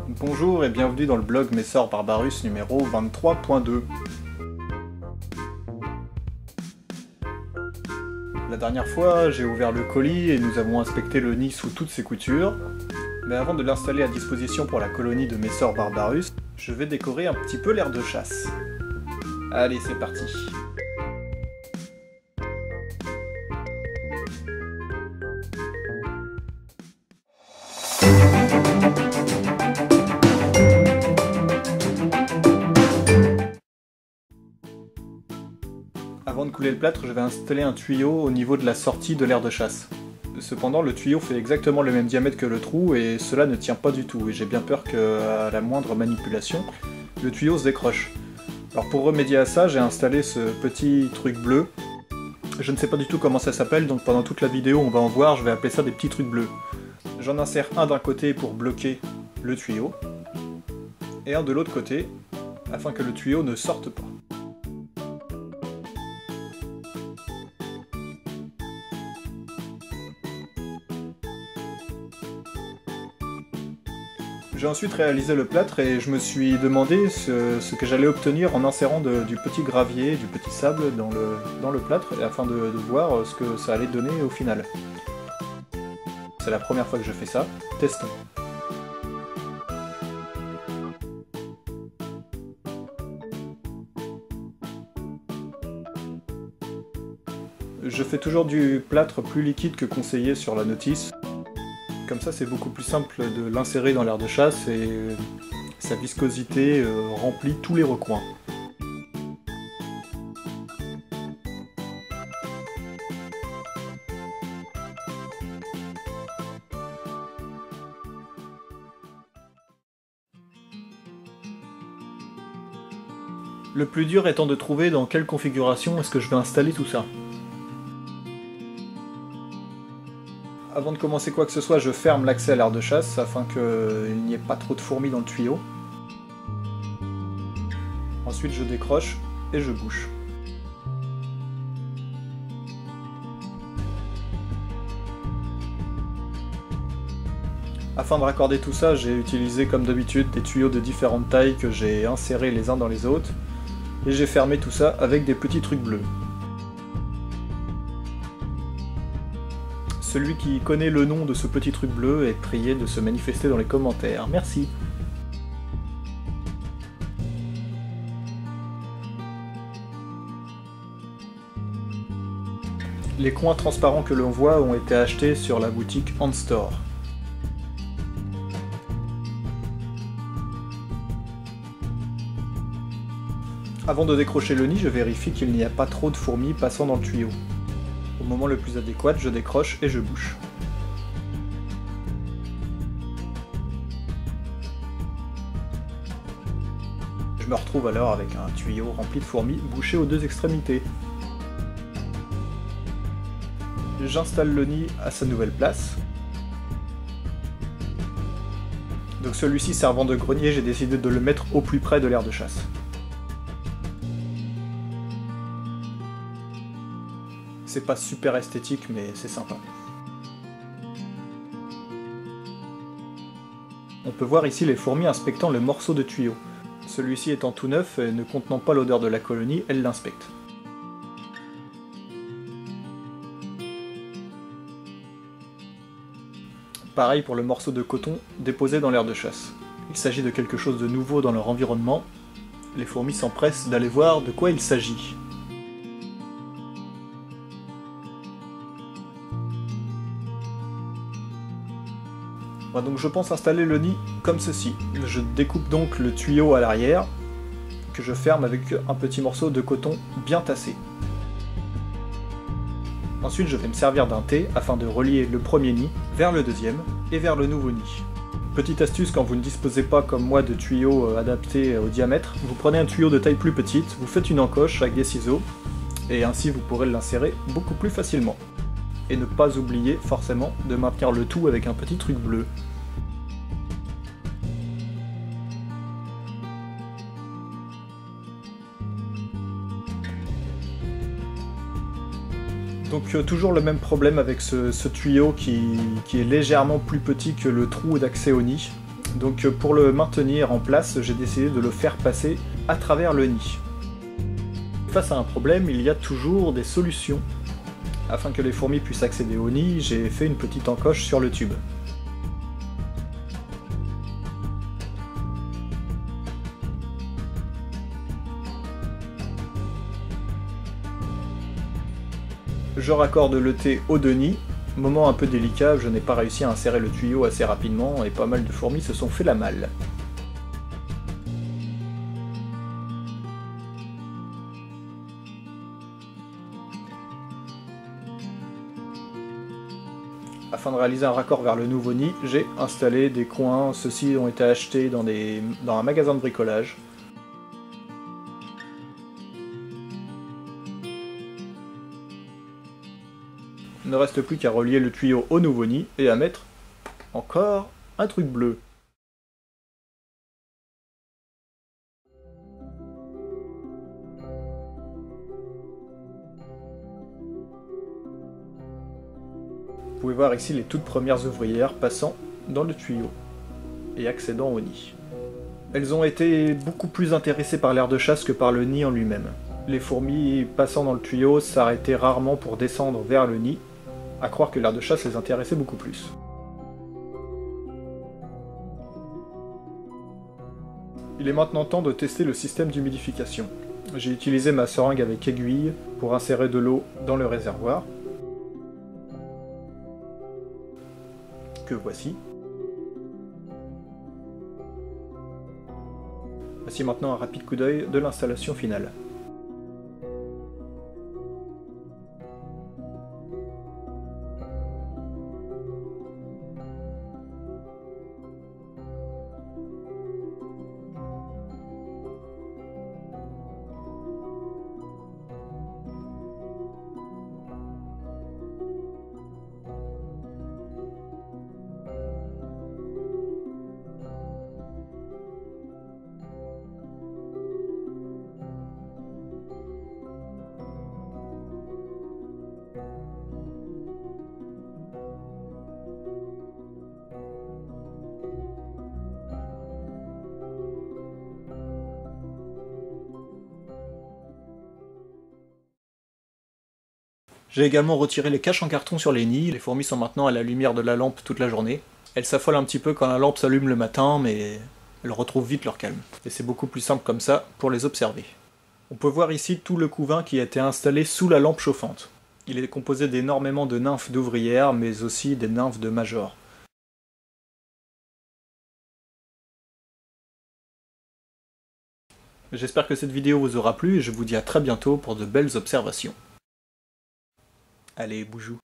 Bonjour et bienvenue dans le blog Messor Barbarus numéro 23.2. La dernière fois, j'ai ouvert le colis et nous avons inspecté le nid sous toutes ses coutures. Mais avant de l'installer à disposition pour la colonie de Messor Barbarus, je vais décorer un petit peu l'aire de chasse. Allez, c'est parti. Avant de couler le plâtre, je vais installer un tuyau au niveau de la sortie de l'aire de chasse. Cependant, le tuyau fait exactement le même diamètre que le trou et cela ne tient pas du tout, et j'ai bien peur qu'à la moindre manipulation, le tuyau se décroche. Alors pour remédier à ça, j'ai installé ce petit truc bleu. Je ne sais pas du tout comment ça s'appelle, donc pendant toute la vidéo on va en voir, je vais appeler ça des petits trucs bleus. J'en insère un d'un côté pour bloquer le tuyau, et un de l'autre côté, afin que le tuyau ne sorte pas. J'ai ensuite réalisé le plâtre et je me suis demandé ce que j'allais obtenir en insérant du petit gravier, du petit sable dans le plâtre, afin de voir ce que ça allait donner au final. C'est la première fois que je fais ça, testons. Je fais toujours du plâtre plus liquide que conseillé sur la notice. Comme ça, c'est beaucoup plus simple de l'insérer dans l'aire de chasse et sa viscosité remplit tous les recoins. Le plus dur étant de trouver dans quelle configuration est-ce que je vais installer tout ça. Avant de commencer quoi que ce soit, je ferme l'accès à l'aire de chasse afin qu'il n'y ait pas trop de fourmis dans le tuyau. Ensuite je décroche et je bouche. Afin de raccorder tout ça, j'ai utilisé comme d'habitude des tuyaux de différentes tailles que j'ai insérés les uns dans les autres, et j'ai fermé tout ça avec des petits trucs bleus. Celui qui connaît le nom de ce petit truc bleu est prié de se manifester dans les commentaires. Merci. Les coins transparents que l'on voit ont été achetés sur la boutique Handstore. Avant de décrocher le nid, je vérifie qu'il n'y a pas trop de fourmis passant dans le tuyau. Au moment le plus adéquat, je décroche et je bouche. Je me retrouve alors avec un tuyau rempli de fourmis bouché aux deux extrémités. J'installe le nid à sa nouvelle place. Donc celui-ci servant de grenier, j'ai décidé de le mettre au plus près de l'aire de chasse. C'est pas super esthétique, mais c'est sympa. On peut voir ici les fourmis inspectant le morceau de tuyau. Celui-ci étant tout neuf et ne contenant pas l'odeur de la colonie, elles l'inspectent. Pareil pour le morceau de coton déposé dans l'aire de chasse. Il s'agit de quelque chose de nouveau dans leur environnement. Les fourmis s'empressent d'aller voir de quoi il s'agit. Donc je pense installer le nid comme ceci. Je découpe donc le tuyau à l'arrière, que je ferme avec un petit morceau de coton bien tassé. Ensuite je vais me servir d'un T afin de relier le premier nid vers le deuxième et vers le nouveau nid. Petite astuce, quand vous ne disposez pas comme moi de tuyaux adaptés au diamètre, vous prenez un tuyau de taille plus petite, vous faites une encoche avec des ciseaux, et ainsi vous pourrez l'insérer beaucoup plus facilement. Et ne pas oublier forcément de maintenir le tout avec un petit truc bleu. Donc toujours le même problème avec ce tuyau qui est légèrement plus petit que le trou d'accès au nid. Donc pour le maintenir en place, j'ai décidé de le faire passer à travers le nid. Face à un problème, il y a toujours des solutions. Afin que les fourmis puissent accéder au nid, j'ai fait une petite encoche sur le tube. Je raccorde le T aux deux nids. Moment un peu délicat, je n'ai pas réussi à insérer le tuyau assez rapidement et pas mal de fourmis se sont fait la malle. Afin de réaliser un raccord vers le nouveau nid, j'ai installé des coins. Ceux-ci ont été achetés dans un magasin de bricolage. Il ne reste plus qu'à relier le tuyau au nouveau nid et à mettre encore un truc bleu. Vous pouvez voir ici les toutes premières ouvrières passant dans le tuyau et accédant au nid. Elles ont été beaucoup plus intéressées par l'aire de chasse que par le nid en lui-même. Les fourmis passant dans le tuyau s'arrêtaient rarement pour descendre vers le nid, à croire que l'aire de chasse les intéressait beaucoup plus. Il est maintenant temps de tester le système d'humidification. J'ai utilisé ma seringue avec aiguille pour insérer de l'eau dans le réservoir. Que voici. Voici maintenant un rapide coup d'œil de l'installation finale. J'ai également retiré les caches en carton sur les nids. Les fourmis sont maintenant à la lumière de la lampe toute la journée. Elles s'affolent un petit peu quand la lampe s'allume le matin, mais elles retrouvent vite leur calme. Et c'est beaucoup plus simple comme ça pour les observer. On peut voir ici tout le couvain qui a été installé sous la lampe chauffante. Il est composé d'énormément de nymphes d'ouvrières, mais aussi des nymphes de majors. J'espère que cette vidéo vous aura plu et je vous dis à très bientôt pour de belles observations. Allez, boujou.